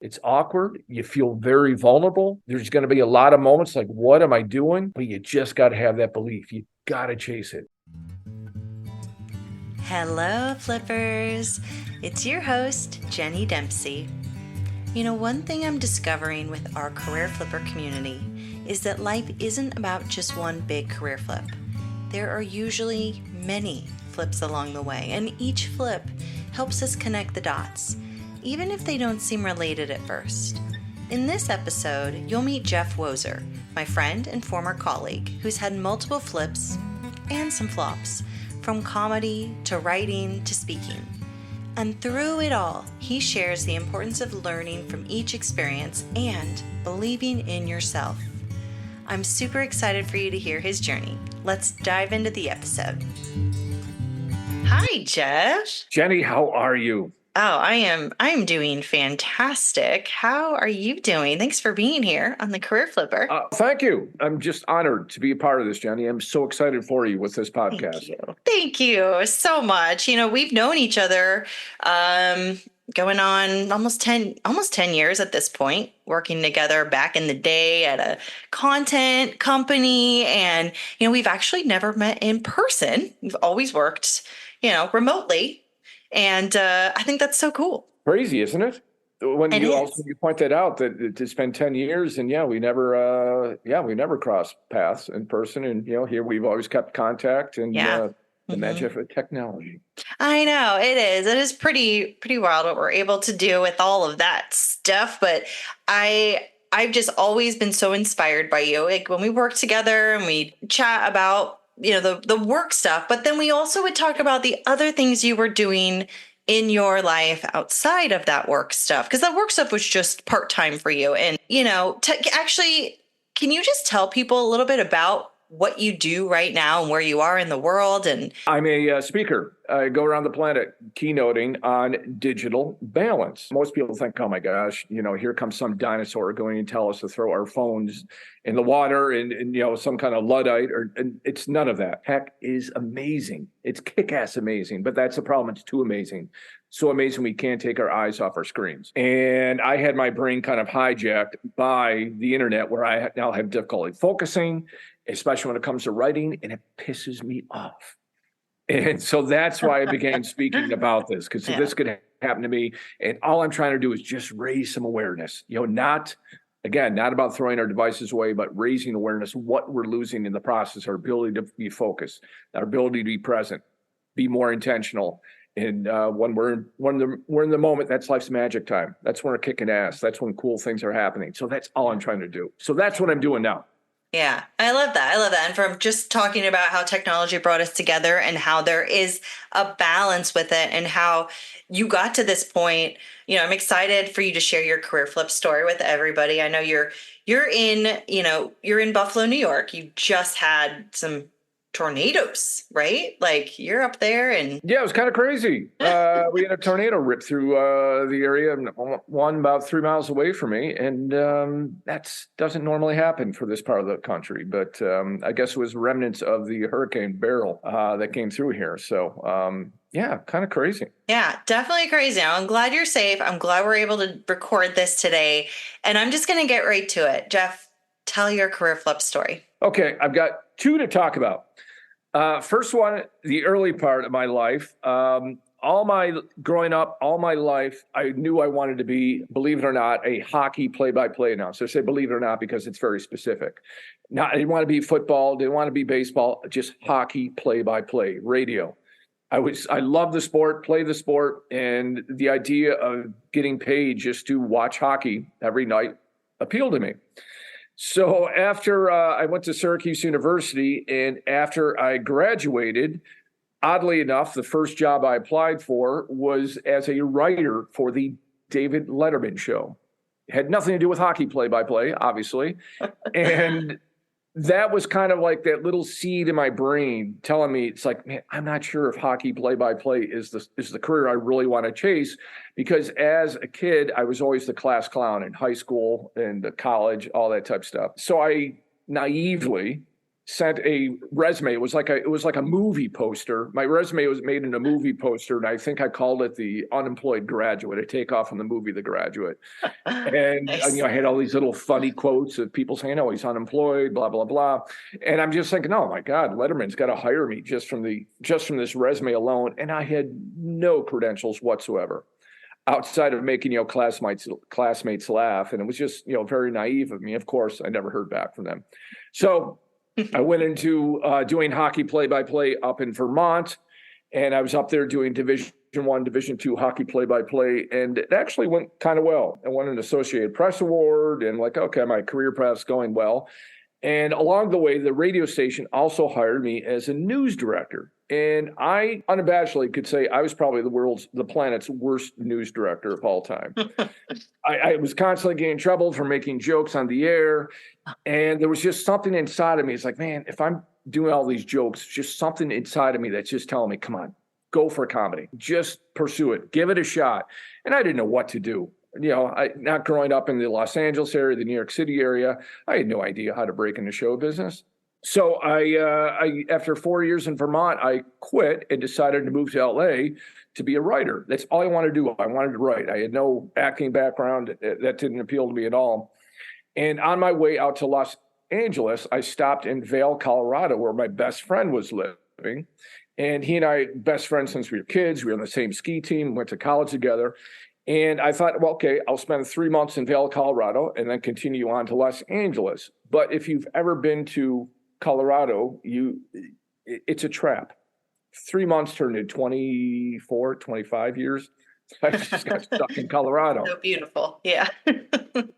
It's awkward. You feel very vulnerable. There's going to be a lot of moments like, what am I doing? But you just got to have that belief. You got to chase it. Hello, Flippers. It's your host, Jenny Dempsey. You know, one thing I'm discovering with our Career Flipper community is that life isn't about just one big career flip. There are usually many flips along the way, and each flip helps us connect the dots, even if they don't seem related at first. In this episode, you'll meet Jeff Wozer, my friend and former colleague, who's had multiple flips and some flops, from comedy to writing to speaking. And through it all, he shares the importance of learning from each experience and believing in yourself. I'm super excited for you to hear his journey. Let's dive into the episode. Hi, Jeff. Jenny, how are you? Oh, I'm doing fantastic. How are you doing? Thanks for being here on the Career Flipper. Thank you. I'm just honored to be a part of this, Jenny. I'm so excited for you with this podcast. Thank you. Thank you so much. You know, we've known each other going on almost 10 years at this point, working together back in the day at a content company. And, you know, we've actually never met in person. We've always worked, remotely. And I think that's so cool. Crazy, isn't it? When It you is. also you point that out that it's been 10 years and we never crossed paths in person. And, here we've always kept contact and Yeah. the magic of technology. I know it is. It is pretty wild what we're able to do with all of that stuff. But I've just always been so inspired by you. Like when we work together and we chat about, the work stuff, but then we also would talk about the other things you were doing in your life outside of that work stuff, because that work stuff was just part-time for you. And, actually, can you just tell people a little bit about what you do right now and where you are in the world? And I'm a speaker. I go around the planet keynoting on digital balance. Most people think, oh my gosh, here comes some dinosaur going to tell us to throw our phones in the water and some kind of Luddite, and it's none of that. Tech is amazing. It's kick-ass amazing, but that's the problem. It's too amazing. So amazing we can't take our eyes off our screens. And I had my brain kind of hijacked by the internet, where I now have difficulty focusing, especially when it comes to writing, and it pisses me off. And so that's why I began speaking about this, because this could happen to me. And all I'm trying to do is just raise some awareness, not about throwing our devices away, but raising awareness of what we're losing in the process, our ability to be focused, our ability to be present, be more intentional. And when we're in the moment, that's life's magic time. That's when we're kicking ass. That's when cool things are happening. So that's all I'm trying to do. So that's what I'm doing now. yeah, I love that. And from just talking about how technology brought us together and how there is a balance with it and how you got to this point, I'm excited for you to share your career flip story with everybody. I know you're in Buffalo, New York. You just had some tornadoes, right? Like you're up there and yeah, it was kind of crazy. We had a tornado rip through the area, one about 3 miles away from me, and that doesn't normally happen for this part of the country. But I guess it was remnants of the Hurricane Beryl that came through here. So yeah, kind of crazy. yeah, definitely crazy. I'm glad you're safe. I'm glad we're able to record this today, and I'm just going to get right to it. Jeff, tell your career flip story. Okay, I've got two to talk about. First one, the early part of my life. Growing up, all my life, I knew I wanted to be, believe it or not, a hockey play-by-play announcer. I say believe it or not because it's very specific. I didn't want to be football, didn't want to be baseball, just hockey play-by-play, radio. I love the sport, play the sport, and the idea of getting paid just to watch hockey every night appealed to me. So after I went to Syracuse University, and after I graduated, oddly enough, the first job I applied for was as a writer for the David Letterman show. It had nothing to do with hockey play-by-play, obviously. And that was kind of like that little seed in my brain telling me, it's like, man, I'm not sure if hockey play-by-play is the career I really want to chase, because as a kid, I was always the class clown in high school and college, all that type of stuff. So I naively sent a resume. It was like a movie poster. My resume was made in a movie poster, and I think I called it the unemployed graduate, a takeoff from the movie The Graduate. And Nice. I had all these little funny quotes of people saying, "Oh, he's unemployed," blah blah blah. And I'm just thinking, "Oh my God, Letterman's got to hire me just from this resume alone." And I had no credentials whatsoever, outside of making classmates laugh, and it was just very naive of me. Of course, I never heard back from them. So I went into doing hockey play-by-play up in Vermont, and I was up there doing Division I, Division II hockey play-by-play, and it actually went kind of well. I won an Associated Press award, and okay, my career path's going well. And along the way, the radio station also hired me as a news director. And I unabashedly could say I was probably the planet's worst news director of all time. I was constantly getting in trouble for making jokes on the air. And there was just something inside of me. It's like, man, if I'm doing all these jokes, just something inside of me that's just telling me, come on, go for comedy. Just pursue it. Give it a shot. And I didn't know what to do. Not growing up in the Los Angeles area, the New York City area, I had no idea how to break into show business. So I after 4 years in Vermont, I quit and decided to move to LA to be a writer. That's all I wanted to do. I wanted to write. I had no acting background. That didn't appeal to me at all. And on my way out to Los Angeles, I stopped in Vail, Colorado, where my best friend was living. And he and I, best friends since we were kids. We were on the same ski team, went to college together. And I thought, well, okay, I'll spend 3 months in Vail, Colorado, and then continue on to Los Angeles. But if you've ever been to Colorado, it's a trap. 3 months turned into 24, 25 years. I just got stuck in Colorado. So beautiful. Yeah.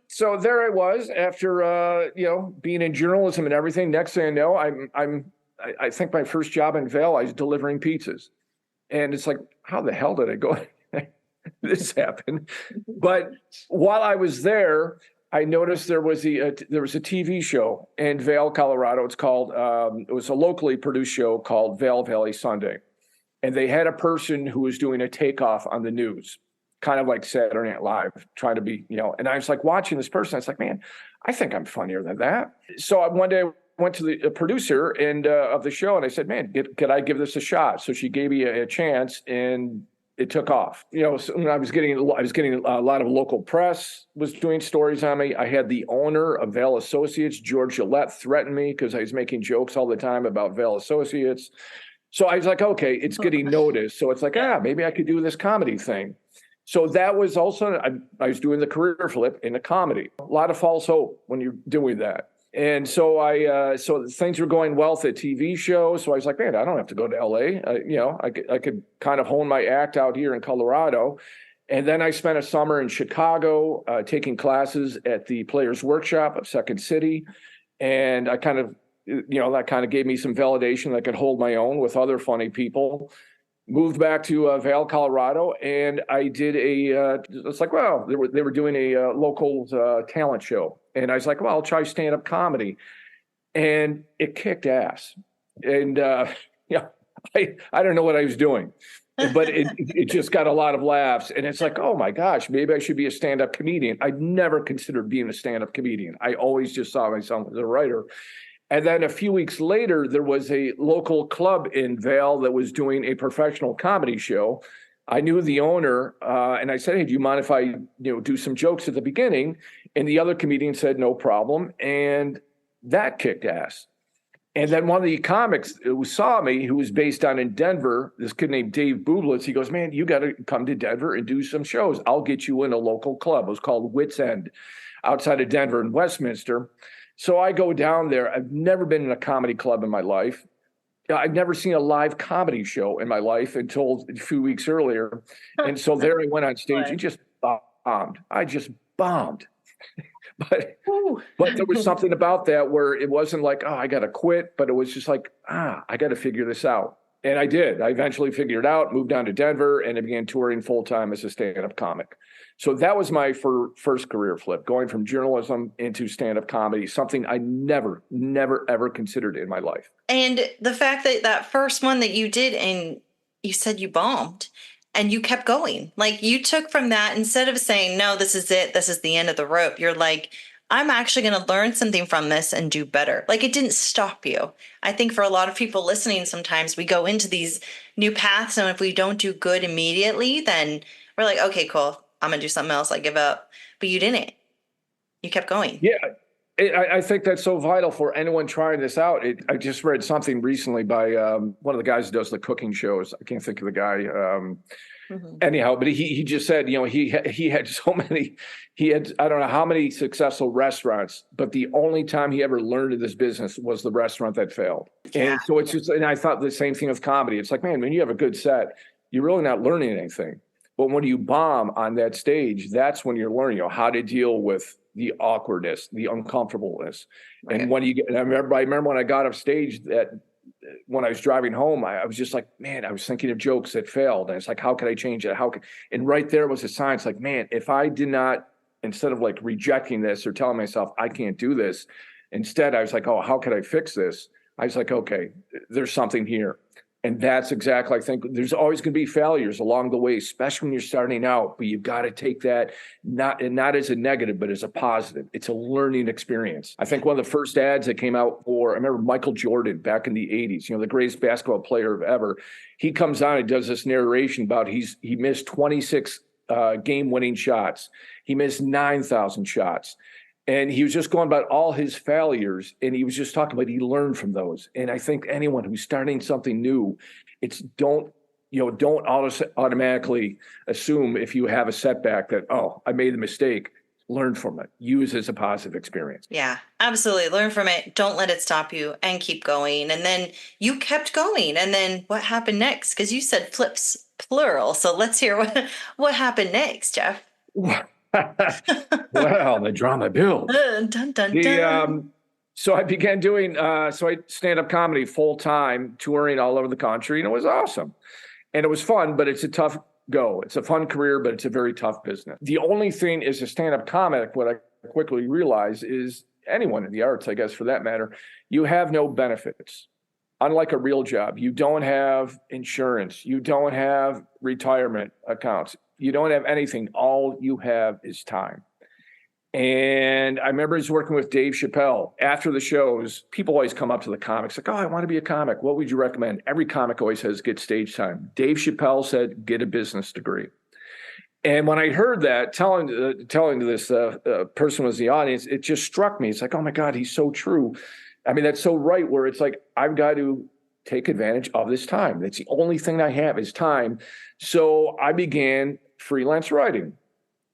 So there I was after, being in journalism and everything. Next thing I know, I think my first job in Vail, I was delivering pizzas. And it's like, how the hell did I go? This happened. But while I was there, I noticed there was a TV show in Vail, Colorado. It's called, it was a locally produced show called Vail Valley Sunday. And they had a person who was doing a takeoff on the news, kind of like Saturday Night Live, trying to be, and I was like watching this person. I was like, man, I think I'm funnier than that. So one day I went to the producer of the show and I said, man, could I give this a shot? So she gave me a chance and it took off. So I was getting a lot of local press was doing stories on me. I had the owner of Vail Associates, George Gillette, threaten me because I was making jokes all the time about Vail Associates. So I was like, okay, it's getting noticed. So it's like, maybe I could do this comedy thing. So that was also, I was doing the career flip into comedy. A lot of false hope when you're doing that. And so so things were going well at the TV show. So I was like, man, I don't have to go to LA. I could kind of hone my act out here in Colorado. And then I spent a summer in Chicago taking classes at the Players Workshop of Second City. And I kind of, that kind of gave me some validation that I could hold my own with other funny people. Moved back to Vail, Colorado, and I did it's like, well, they were doing a local talent show. And I was like, well, I'll try stand-up comedy. And it kicked ass. And, I don't know what I was doing, but it just got a lot of laughs. And it's like, oh my gosh, maybe I should be a stand-up comedian. I'd never considered being a stand-up comedian. I always just saw myself as a writer. And then a few weeks later, there was a local club in Vail that was doing a professional comedy show. I knew the owner, and I said, hey, do you mind if I do some jokes at the beginning? And the other comedian said, no problem. And that kicked ass. And then one of the comics who saw me, who was based down in Denver, this kid named Dave Bublitz, he goes, man, you got to come to Denver and do some shows. I'll get you in a local club. It was called Wits End outside of Denver in Westminster. So I go down there. I've never been in a comedy club in my life. I've never seen a live comedy show in my life until a few weeks earlier. And so there I went on stage and just bombed. I just bombed. But there was something about that where it wasn't like, oh, I got to quit. But it was just like, I got to figure this out. And I did. I eventually figured it out, moved down to Denver, and I began touring full-time as a stand-up comic. So that was my first career flip, going from journalism into stand-up comedy, something I never, ever considered in my life. And the fact that first one that you did, and you said you bombed, and you kept going. Like, you took from that, instead of saying, no, this is it, this is the end of the rope, you're like, I'm actually going to learn something from this and do better. Like it didn't stop you. I think for a lot of people listening, sometimes we go into these new paths, and if we don't do good immediately, then we're like, okay, cool. I'm going to do something else. I give up. But you didn't. You kept going. Yeah, I think that's so vital for anyone trying this out. I just read something recently by one of the guys who does the cooking shows. I can't think of the guy. Anyhow, but he just said, he had so many, he had, I don't know how many successful restaurants, but the only time he ever learned of this business was the restaurant that failed. Yeah. And so it's just, and I thought the same thing with comedy. It's like, man, when you have a good set, you're really not learning anything. But when you bomb on that stage, that's when you're learning, how to deal with the awkwardness, the uncomfortableness. Right. And when you get, and I remember when I got off stage that when I was driving home, I was just like, man, I was thinking of jokes that failed. And it's like, how could I change it? And right there was a sign. It's like, man, if I did not, instead of like rejecting this or telling myself I can't do this, instead I was like, oh, how could I fix this? I was like, okay, there's something here. And that's exactly, I think there's always going to be failures along the way, especially when you're starting out, but you've got to take that not as a negative, but as a positive. It's a learning experience. I think one of the first ads that came out I remember Michael Jordan back in the 80s, the greatest basketball player ever. He comes on and does this narration about he missed 26 game-winning shots. He missed 9,000 shots. And he was just going about all his failures, and he was just talking about he learned from those. And I think anyone who's starting something new, don't automatically assume if you have a setback that, oh, I made a mistake. Learn from it. Use it as a positive experience. Yeah, absolutely. Learn from it. Don't let it stop you, and keep going. And then you kept going. And then what happened next? Because you said flips plural. So let's hear what happened next, Jeff. Well, the drama builds. Dun, dun, dun. So I began doing stand-up comedy full time, touring all over the country, and it was awesome. And it was fun, but it's a tough go. It's a fun career, but it's a very tough business. The only thing is a stand-up comic, what I quickly realized is anyone in the arts, I guess, for that matter, you have no benefits. Unlike a real job, you don't have insurance. You don't have retirement accounts. You don't have anything. All you have is time. And I remember I was working with Dave Chappelle. After the shows, people always come up to the comics like, oh, I want to be a comic. What would you recommend? Every comic always says, get stage time. Dave Chappelle said, get a business degree. And when I heard that, telling this person was the audience, it just struck me. It's like, oh my God, he's so true. I mean, that's so right, where it's like, I've got to take advantage of this time. That's the only thing I have is time. So I began freelance writing.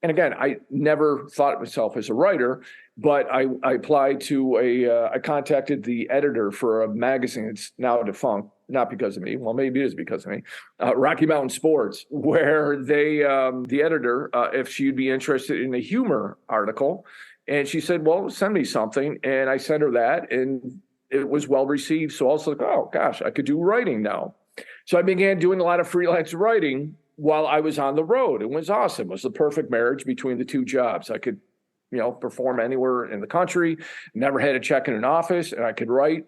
And again, I never thought of myself as a writer, but I applied to I contacted the editor for a magazine that's now defunct, not because of me. Well, maybe it is because of me, Rocky Mountain Sports, where the editor, if she'd be interested in a humor article. And she said, well, send me something. And I sent her that, and it was well received. So I was like, oh gosh, I could do writing now. So I began doing a lot of freelance writing while I was on the road. It was awesome. It was the perfect marriage between the two jobs. I could, perform anywhere in the country, never had to check in an office, and I could write.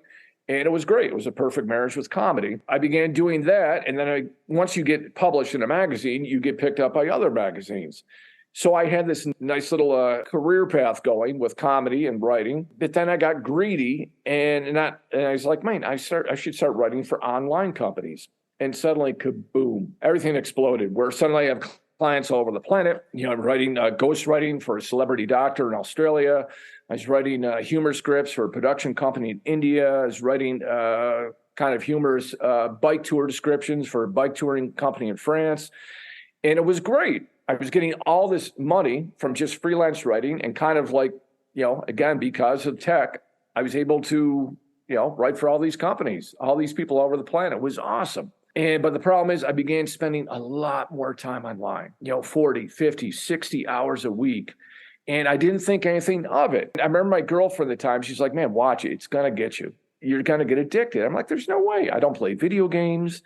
And it was great. It was a perfect marriage with comedy. I began doing that. And then once you get published in a magazine, you get picked up by other magazines. So I had this nice little career path going with comedy and writing. But then I got greedy and I was like, man, I should start writing for online companies. And suddenly, kaboom, everything exploded, where suddenly I have clients all over the planet. I'm writing ghost writing for a celebrity doctor in Australia. I was writing humor scripts for a production company in India. I was writing kind of humorous bike tour descriptions for a bike touring company in France. And it was great. I was getting all this money from just freelance writing, and kind of like, again, because of tech, I was able to, write for all these companies, all these people all over the planet. It was awesome. But the problem is I began spending a lot more time online, 40, 50, 60 hours a week. And I didn't think anything of it. I remember my girlfriend at the time, she's like, man, watch it. It's going to get you. You're going to get addicted. I'm like, there's no way. I don't play video games.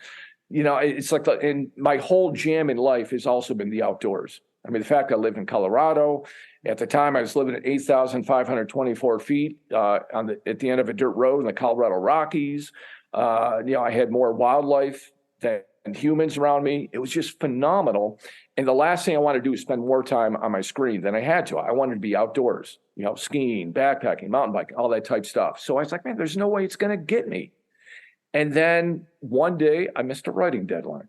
It's like, and my whole jam in life has also been the outdoors. I mean, the fact I live in Colorado, at the time I was living at 8,524 feet at the end of a dirt road in the Colorado Rockies. I had more wildlife than humans around me. It was just phenomenal. And the last thing I want to do is spend more time on my screen than I had to. I wanted to be outdoors, skiing, backpacking, mountain biking, all that type stuff. So I was like, man, there's no way it's going to get me. And then one day I missed a writing deadline.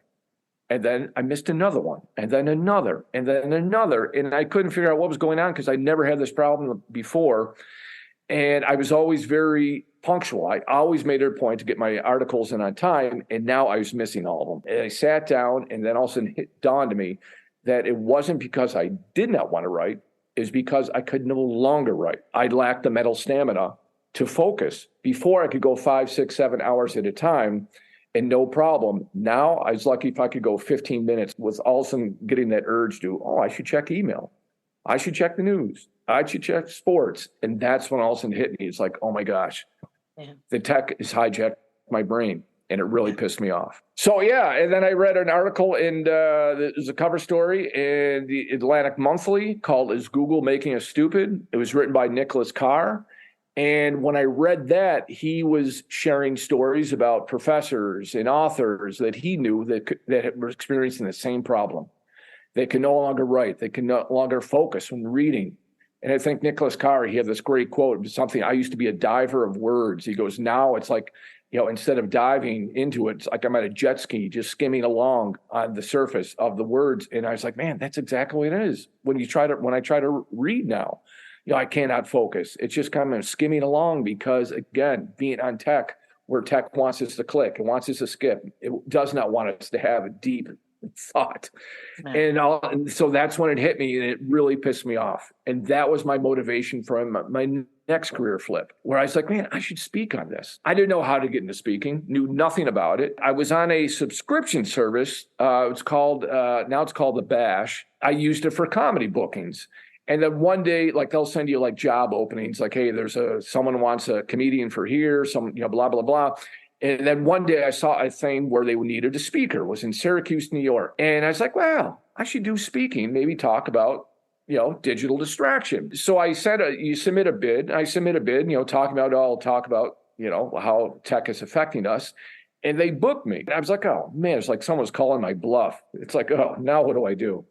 And then I missed another one, and then another, and then another. And I couldn't figure out what was going on because I never had this problem before. And I was always very punctual. I always made it a point to get my articles in on time. And now I was missing all of them. And I sat down, and then all of a sudden it dawned to me that it wasn't because I did not want to write. It was because I could no longer write. I lacked the mental stamina to focus. Before I could go 5, 6, 7 hours at a time and no problem. Now I was lucky if I could go 15 minutes with all of a sudden getting that urge to, I should check email. I should check the news. I should check sports. And that's when all of a sudden hit me. It's like, oh my gosh, the tech has hijacked my brain. And it really pissed me off. So, and then I read an article in there's a cover story in the Atlantic Monthly called Is Google Making Us Stupid? It was written by Nicholas Carr. And when I read that, he was sharing stories about professors and authors that he knew that were experiencing the same problem. They can no longer write. They can no longer focus when reading. And I think Nicholas Carr, he had this great quote, something, I used to be a diver of words. He goes, now it's like, instead of diving into it, it's like I'm at a jet ski, just skimming along on the surface of the words. And I was like, man, that's exactly what it is. When I try to read now, I cannot focus. It's just kind of skimming along because, again, being on tech, where tech wants us to click, it wants us to skip. It does not want us to have a deep thought. And so that's when it hit me, and it really pissed me off. And that was my motivation for my next career flip, where I was like, man, I should speak on this. I didn't know how to get into speaking, knew nothing about it. I was on a subscription service. Now it's called the Bash. I used it for comedy bookings. And then one day, like, they'll send you like job openings, like, hey, there's someone wants a comedian for here, some, blah, blah, blah. And then one day I saw a thing where they needed a speaker. It was in Syracuse, New York. And I was like, well, I should do speaking, maybe talk about, digital distraction. So I said, you submit a bid. I submit a bid, talk about, how tech is affecting us. And they booked me. And I was like, oh man, it's like someone's calling my bluff. It's like, oh, now what do I do?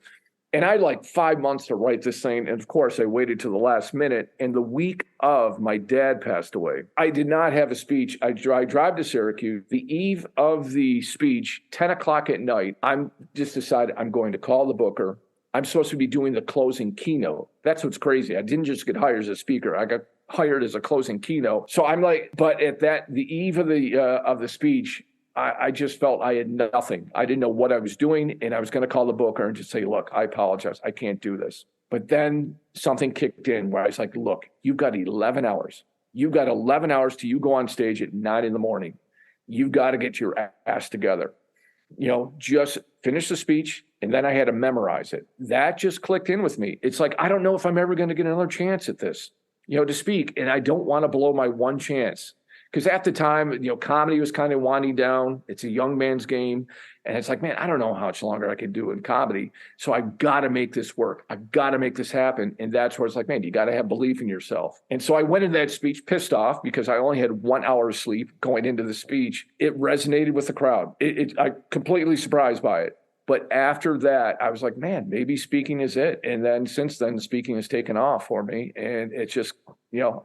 And I had like 5 months to write this thing. And of course, I waited to the last minute. And the week of, my dad passed away. I did not have a speech. I drive to Syracuse. The eve of the speech, 10 o'clock at night, I'm just decided I'm going to call the booker. I'm supposed to be doing the closing keynote. That's what's crazy. I didn't just get hired as a speaker. I got hired as a closing keynote. So I'm like, but at the eve of the speech, I just felt I had nothing. I didn't know what I was doing. And I was going to call the booker and just say, look, I apologize. I can't do this. But then something kicked in where I was like, look, you've got 11 hours. You've got 11 hours till you go on stage at 9 a.m. You've got to get your ass together. Just finish the speech. And then I had to memorize it. That just clicked in with me. It's like, I don't know if I'm ever going to get another chance at this, to speak. And I don't want to blow my one chance. Because at the time, comedy was kind of winding down. It's a young man's game. And it's like, man, I don't know how much longer I can do in comedy. So I've got to make this work. I've got to make this happen. And that's where it's like, man, you got to have belief in yourself. And so I went into that speech pissed off because I only had 1 hour of sleep going into the speech. It resonated with the crowd. I completely surprised by it. But after that, I was like, man, maybe speaking is it. And then since then, speaking has taken off for me. And it's just,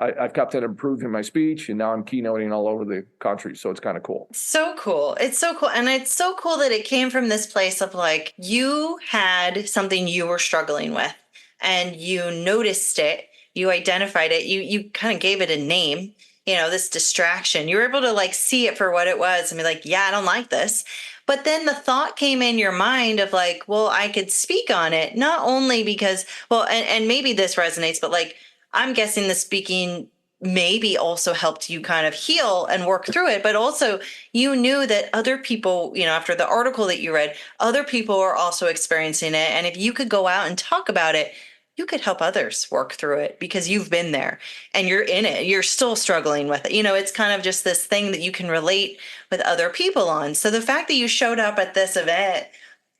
I've kept on improving my speech, and now I'm keynoting all over the country. So it's kind of cool. So cool. It's so cool. And it's so cool that it came from this place of like, you had something you were struggling with and you noticed it, you identified it, you kind of gave it a name, this distraction. You were able to like see it for what it was and be like, yeah, I don't like this. But then the thought came in your mind of like, well, I could speak on it, not only because, well, and maybe this resonates, but like, I'm guessing the speaking maybe also helped you kind of heal and work through it, but also you knew that other people, after the article that you read, other people are also experiencing it. And if you could go out and talk about it, you could help others work through it because you've been there and you're in it. You're still struggling with it. It's kind of just this thing that you can relate with other people on. So the fact that you showed up at this event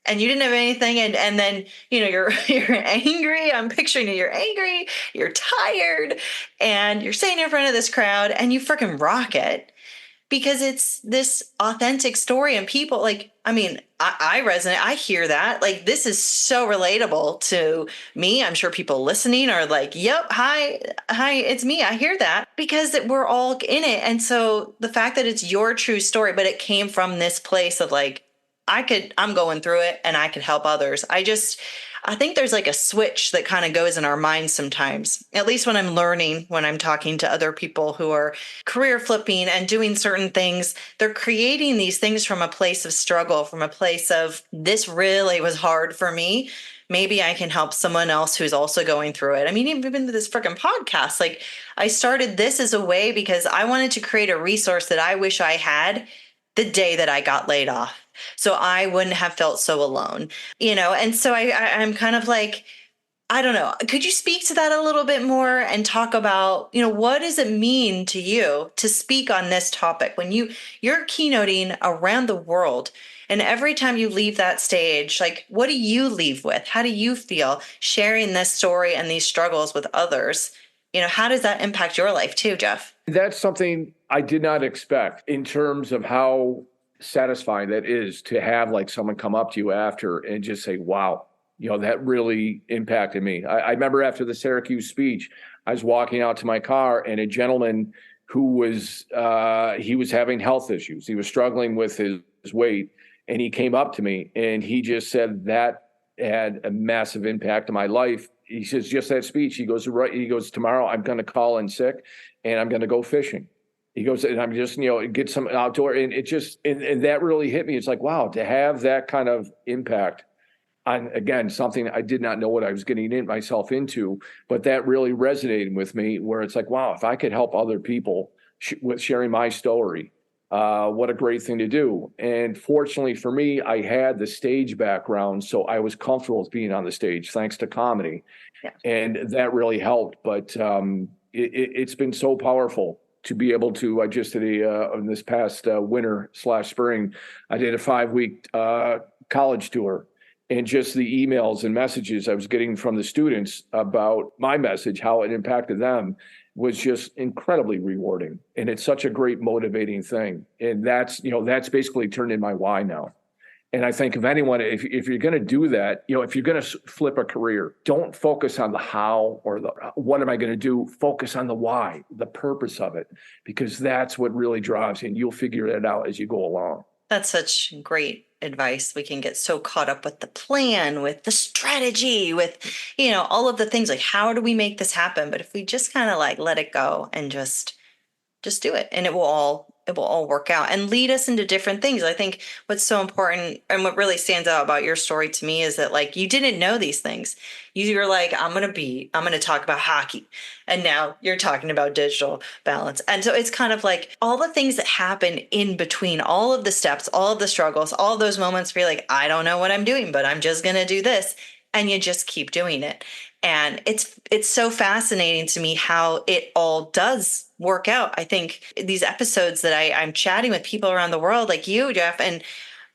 and you didn't have anything and then, you're angry. I'm picturing you're angry, you're tired, and you're sitting in front of this crowd and you freaking rock it. because it's this authentic story and people like, I mean, I resonate. I hear that. Like, this is so relatable to me. I'm sure people listening are like, yep, hi, it's me. I hear that because we're all in it. And so the fact that it's your true story, but it came from this place of like, I'm going through it and I could help others. I think there's like a switch that kind of goes in our minds sometimes, at least when I'm learning, when I'm talking to other people who are career flipping and doing certain things, they're creating these things from a place of struggle, from a place of this really was hard for me. Maybe I can help someone else who's also going through it. I mean, even with this freaking podcast, like I started this as a way because I wanted to create a resource that I wish I had the day that I got laid off. So I wouldn't have felt so alone, and so I'm kind of like, I don't know. Could you speak to that a little bit more and talk about, what does it mean to you to speak on this topic when you're keynoting around the world, and every time you leave that stage, like, what do you leave with? How do you feel sharing this story and these struggles with others? How does that impact your life too, Jeff? That's something I did not expect in terms of how satisfying that is to have like someone come up to you after and just say, wow, that really impacted me. I remember after the Syracuse speech, I was walking out to my car and a gentleman who was, he was having health issues. He was struggling with his weight, and he came up to me and he just said that had a massive impact on my life. He says, just that speech. He goes, right. He goes, tomorrow I'm going to call in sick and I'm going to go fishing. He goes, and I'm just, get some outdoor, and it just, and that really hit me. It's like, wow, to have that kind of impact on, again, something I did not know what I was getting myself into, but that really resonated with me, where it's like, wow, if I could help other people with sharing my story, what a great thing to do. And fortunately for me, I had the stage background, so I was comfortable with being on the stage, thanks to comedy. Yeah. And that really helped. But it's been so powerful to be able to, I just did in this past winter/spring, I did a 5-week college tour, and just the emails and messages I was getting from the students about my message, how it impacted them, was just incredibly rewarding. And it's such a great motivating thing. And that's basically turned in my why now. And I think if anyone, if you're going to do that, if you're going to flip a career, don't focus on the how or the what am I going to do. Focus on the why, the purpose of it, because that's what really drives you, and you'll figure it out as you go along. That's such great advice. We can get so caught up with the plan, with the strategy, with, all of the things like, how do we make this happen? But if we just kind of like let it go and just do it, and it will all work out and lead us into different things. I think what's so important and what really stands out about your story to me is that, like, you didn't know these things. You're like, I'm going to talk about hockey. And now you're talking about digital balance. And so it's kind of like all the things that happen in between, all of the steps, all of the struggles, all of those moments where you're like, I don't know what I'm doing, but I'm just going to do this. And you just keep doing it. And it's so fascinating to me how it all does work out. I think these episodes that I'm chatting with people around the world, like you, Jeff, and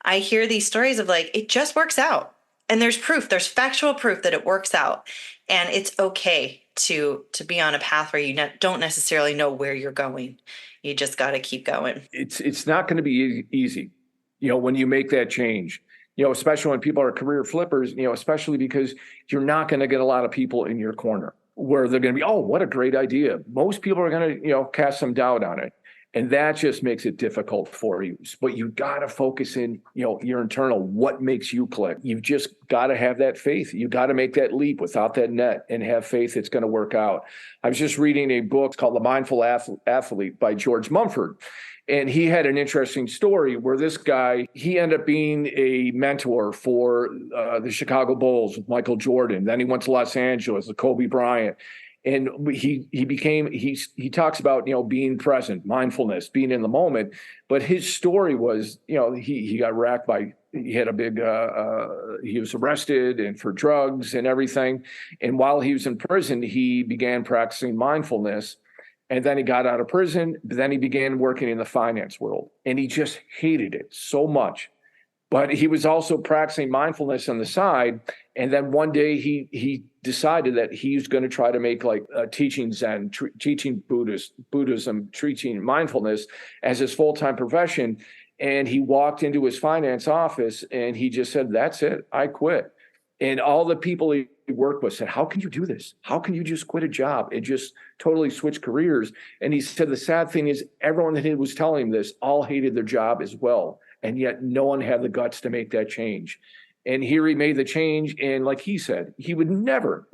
I hear these stories of like, it just works out. And there's factual proof that it works out. And it's okay to be on a path where you don't necessarily know where you're going. You just got to keep going. It's not going to be easy, when you make that change. Especially when people are career flippers, especially because you're not going to get a lot of people in your corner where they're going to be, oh, what a great idea. Most people are going to, cast some doubt on it. And that just makes it difficult for you. But you got to focus in, your internal, what makes you click. You've just got to have that faith. You got to make that leap without that net and have faith it's going to work out. I was just reading a book called The Mindful Athlete by George Mumford. And he had an interesting story where this guy, he ended up being a mentor for the Chicago Bulls with Michael Jordan. Then he went to Los Angeles with Kobe Bryant. And he talks about, being present, mindfulness, being in the moment. But his story was, he got racked he had a big, he was arrested and for drugs and everything. And while he was in prison, he began practicing mindfulness. And then he got out of prison. Then he began working in the finance world, and he just hated it so much. But he was also practicing mindfulness on the side. And then one day he decided that he was going to try to make like teaching Zen, teaching Buddhism, teaching mindfulness as his full-time profession. And he walked into his finance office and he just said, that's it, I quit. And all the people he worked with said, how can you do this? How can you just quit a job and just totally switch careers? And he said, the sad thing is everyone that was telling him this all hated their job as well. And yet no one had the guts to make that change. And here he made the change. And like he said, he would never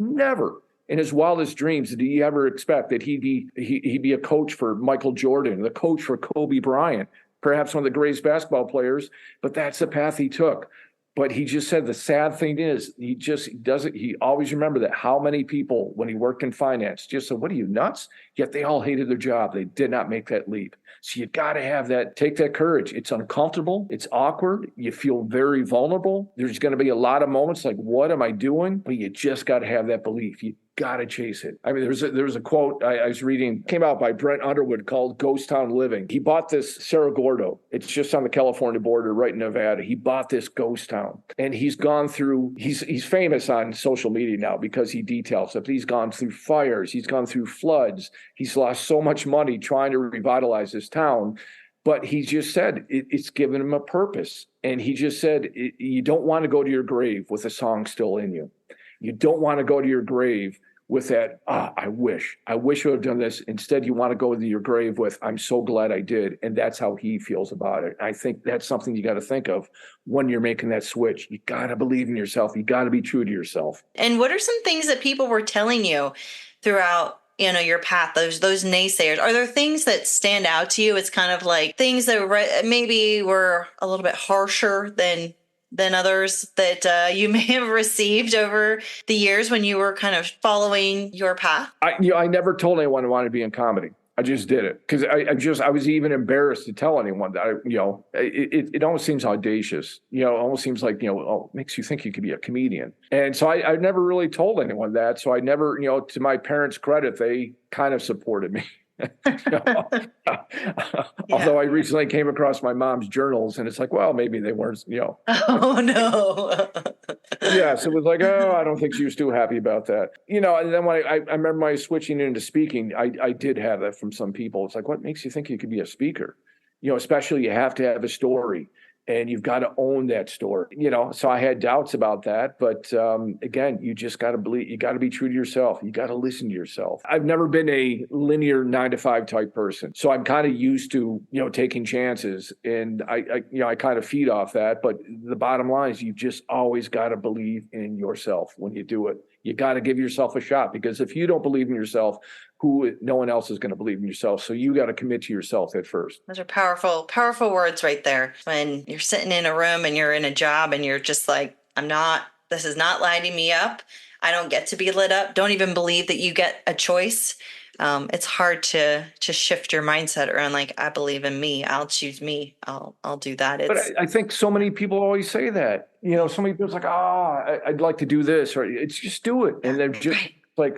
in his wildest dreams did he ever expect that he'd be a coach for Michael Jordan, the coach for Kobe Bryant, perhaps one of the greatest basketball players. But that's the path he took. But he just said the sad thing is he always remembered that how many people when he worked in finance just said, what are you, nuts? Yet they all hated their job. They did not make that leap. So you got to have that, take that courage. It's uncomfortable. It's awkward. You feel very vulnerable. There's going to be a lot of moments like, what am I doing? But you just got to have that belief. You got to chase it. I mean, there was a quote I was reading, came out by Brent Underwood called Ghost Town Living. He bought this Cerro Gordo. It's just on the California border, right in Nevada. He bought this ghost town and he's gone through, he's famous on social media now because he details it. He's gone through fires. He's gone through floods. He's lost so much money trying to revitalize this town. But he just said it's given him a purpose. And he just said, you don't want to go to your grave with a song still in you. You don't want to go to your grave with that, I wish I would have done this. Instead, you want to go to your grave with, I'm so glad I did. And that's how he feels about it. I think that's something you got to think of when you're making that switch. You got to believe in yourself. You got to be true to yourself. And what are some things that people were telling you throughout your path, those naysayers? Are there things that stand out to you? It's kind of like things that maybe were a little bit harsher than others that you may have received over the years when you were kind of following your path? I never told anyone I wanted to be in comedy. I just did it because I was even embarrassed to tell anyone that it almost seems audacious. It almost seems like, makes you think you could be a comedian. And so I never really told anyone that. So I never, to my parents' credit, they kind of supported me. Although I recently came across my mom's journals and it's like, well, maybe they weren't, Oh, no. Yeah. So it was like, oh, I don't think she was too happy about that. And then when I remember my switching into speaking, I did have that from some people. It's like, what makes you think you could be a speaker? Especially you have to have a story. And you've got to own that story, So I had doubts about that. But again, you just got to believe, you got to be true to yourself. You got to listen to yourself. I've never been a linear 9-to-5 type person. So I'm kind of used to, taking chances. And I kind of feed off that. But the bottom line is you just always got to believe in yourself when you do it. You got to give yourself a shot, because if you don't believe in yourself, no one else is going to believe in yourself. So you got to commit to yourself at first. Those are powerful, powerful words right there. When you're sitting in a room and you're in a job and you're just like, this is not lighting me up. I don't get to be lit up. Don't even believe that you get a choice. It's hard to shift your mindset around like, I believe in me. I'll choose me. I'll do that. But I think so many people always say that, so many people's like, I'd like to do this, or it's just do it. And they're just like,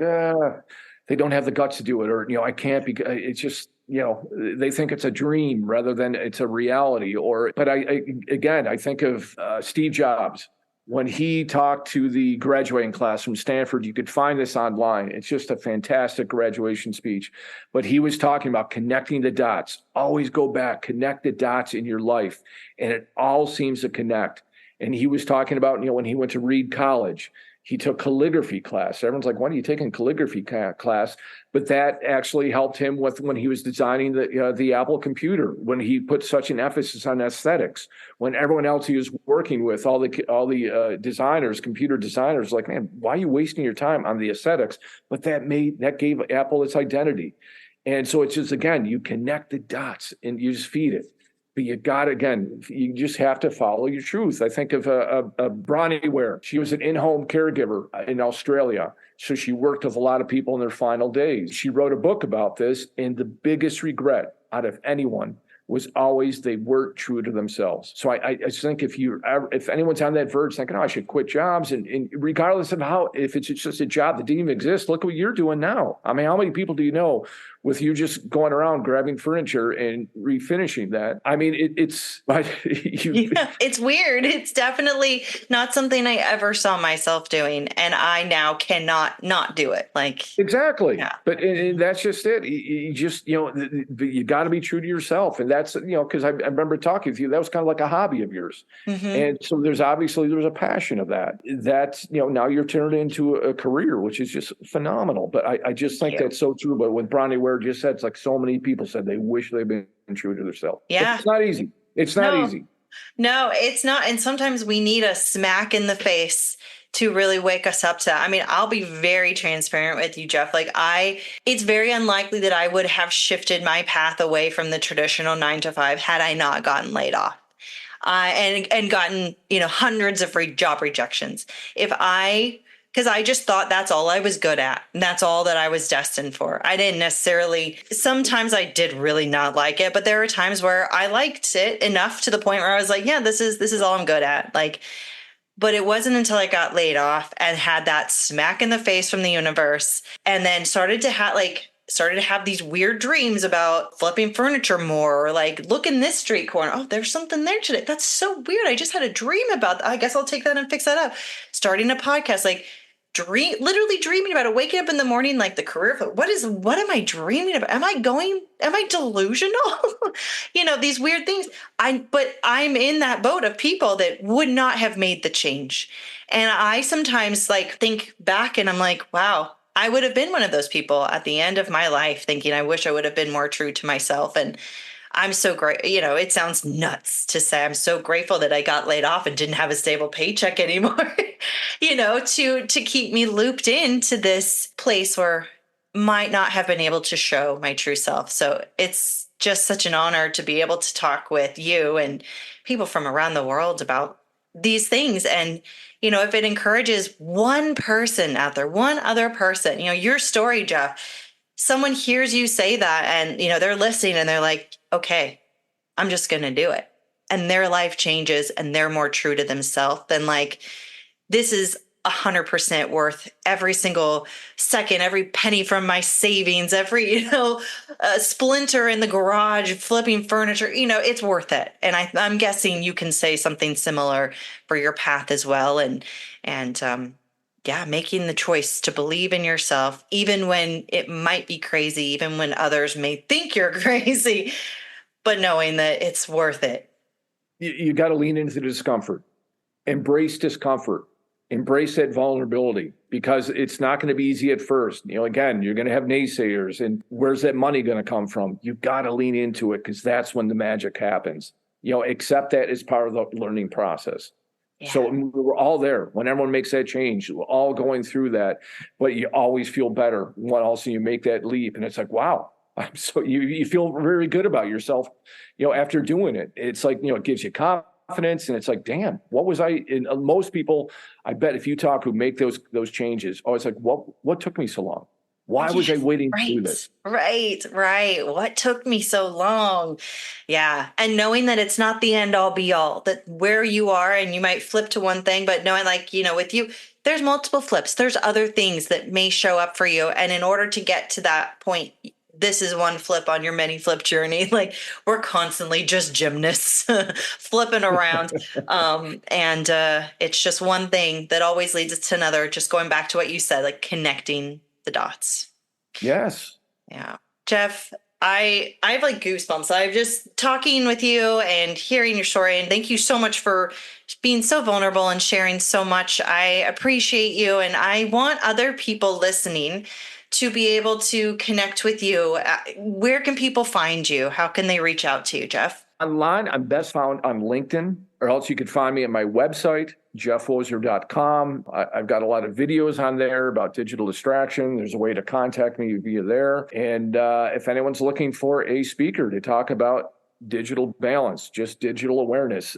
they don't have the guts to do it, or, I can't because it's just, they think it's a dream rather than it's a reality. But I think of Steve Jobs. When he talked to the graduating class from Stanford, you could find this online. It's just a fantastic graduation speech. But he was talking about connecting the dots. Always go back, connect the dots in your life. And it all seems to connect. And he was talking about, when he went to Reed College, he took calligraphy class. Everyone's like, why are you taking calligraphy class? But that actually helped him when he was designing the Apple computer, when he put such an emphasis on aesthetics. When everyone else he was working with, all the designers, computer designers, like, man, why are you wasting your time on the aesthetics? But that gave Apple its identity. And so it's just, again, you connect the dots and you just feed it. But you just have to follow your truth. I think of Bronnie Ware. She was an in-home caregiver in Australia. So she worked with a lot of people in their final days. She wrote a book about this. And the biggest regret out of anyone was always they weren't true to themselves. So I think if anyone's on that verge thinking, I should quit jobs, and regardless of if it's just a job that didn't even exist, look what you're doing now. I mean, how many people do you know with you just going around grabbing furniture and refinishing that. I mean, It's weird. It's definitely not something I ever saw myself doing. And I now cannot not do it. Like, exactly. yeah. But and that's just it. You just, you got to be true to yourself. And that's, because I remember talking with you, that was kind of like a hobby of yours. Mm-hmm. And so there's a passion of that. That's, now you're turned into a career, which is just phenomenal. But I just think that's so true. But what Bronnie Ware just said, it's like so many people said they wish they'd been true to themselves. Yeah. It's not easy. It's not easy. No, it's not. And sometimes we need a smack in the face to really wake us up to that. I mean, I'll be very transparent with you, Jeff. Like it's very unlikely that I would have shifted my path away from the traditional 9 to 5 had I not gotten laid off. And gotten, hundreds of job rejections. Because I just thought that's all I was good at. And that's all that I was destined for. I didn't necessarily, sometimes I did really not like it, but there were times where I liked it enough to the point where I was like, yeah, this is all I'm good at. Like, but it wasn't until I got laid off and had that smack in the face from the universe and then started to have these weird dreams about flipping furniture more, or like, look in this street corner. Oh, there's something there today. That's so weird. I just had a dream about that. I guess I'll take that and fix that up. Starting a podcast, like literally dreaming about it, waking up in the morning, like the career. What am I dreaming about? Am I delusional? These weird things. But I'm in that boat of people that would not have made the change. And I sometimes think back and I'm like, wow, I would have been one of those people at the end of my life thinking, I wish I would have been more true to myself. And I'm so great. It sounds nuts to say I'm so grateful that I got laid off and didn't have a stable paycheck anymore, to keep me looped into this place where might not have been able to show my true self. So it's just such an honor to be able to talk with you and people from around the world about these things. And, if it encourages one person out there, one other person, your story, Jeff, someone hears you say that and, they're listening and they're like, okay, I'm just going to do it. And their life changes and they're more true to themselves. Then this is 100% worth every single second, every penny from my savings, every, splinter in the garage, flipping furniture, it's worth it. And I'm guessing you can say something similar for your path as well. And making the choice to believe in yourself, even when it might be crazy, even when others may think you're crazy, but knowing that it's worth it. You got to lean into the discomfort, embrace discomfort. Embrace that vulnerability, because it's not going to be easy at first. Again, you're going to have naysayers, and where's that money going to come from? You've got to lean into it, because that's when the magic happens. Accept that as part of the learning process. Yeah. So we're all there. When everyone makes that change, we're all going through that, but you always feel better when also you make that leap. And it's like, wow, you feel very good about yourself, after doing it. It's like, it gives you confidence. And it's like, damn, what was I? And most people, I bet if you talk who make those changes, it's like, what took me so long? Why was I waiting to do this? Right. What took me so long? Yeah. And knowing that it's not the end all be all, that where you are and you might flip to one thing, but knowing with you, there's multiple flips. There's other things that may show up for you. And in order to get to that point, this is one flip on your many flip journey. We're constantly just gymnasts flipping around. And it's just one thing that always leads us to another. Just going back to what you said, connecting the dots. Yes. Yeah. Jeff, I have goosebumps. I'm just talking with you and hearing your story. And thank you so much for being so vulnerable and sharing so much. I appreciate you. And I want other people listening to be able to connect with you. Where can people find you? How can they reach out to you, Jeff? Online, I'm best found on LinkedIn, or else you could find me at my website, jeffwozer.com. I've got a lot of videos on there about digital distraction. There's a way to contact me via there. And if anyone's looking for a speaker to talk about digital balance, just digital awareness,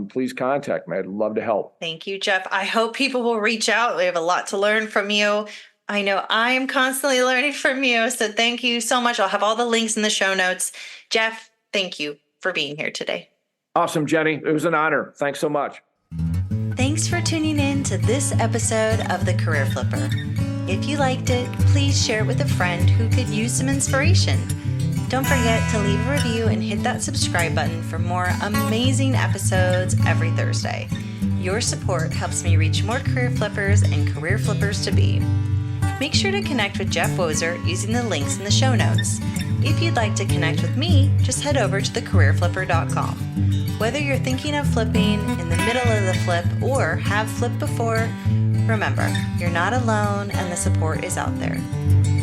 please contact me. I'd love to help. Thank you, Jeff. I hope people will reach out. We have a lot to learn from you. I know I'm constantly learning from you. So thank you so much. I'll have all the links in the show notes. Jeff, thank you for being here today. Awesome, Jenny. It was an honor. Thanks so much. Thanks for tuning in to this episode of The Career Flipper. If you liked it, please share it with a friend who could use some inspiration. Don't forget to leave a review and hit that subscribe button for more amazing episodes every Thursday. Your support helps me reach more career flippers and career flippers to be. Make sure to connect with Jeff Wozer using the links in the show notes. If you'd like to connect with me, just head over to thecareerflipper.com. Whether you're thinking of flipping, in the middle of the flip, or have flipped before, remember, you're not alone and the support is out there.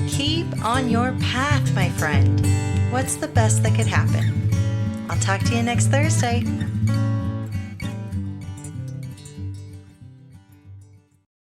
Keep on your path, my friend. What's the best that could happen? I'll talk to you next Thursday.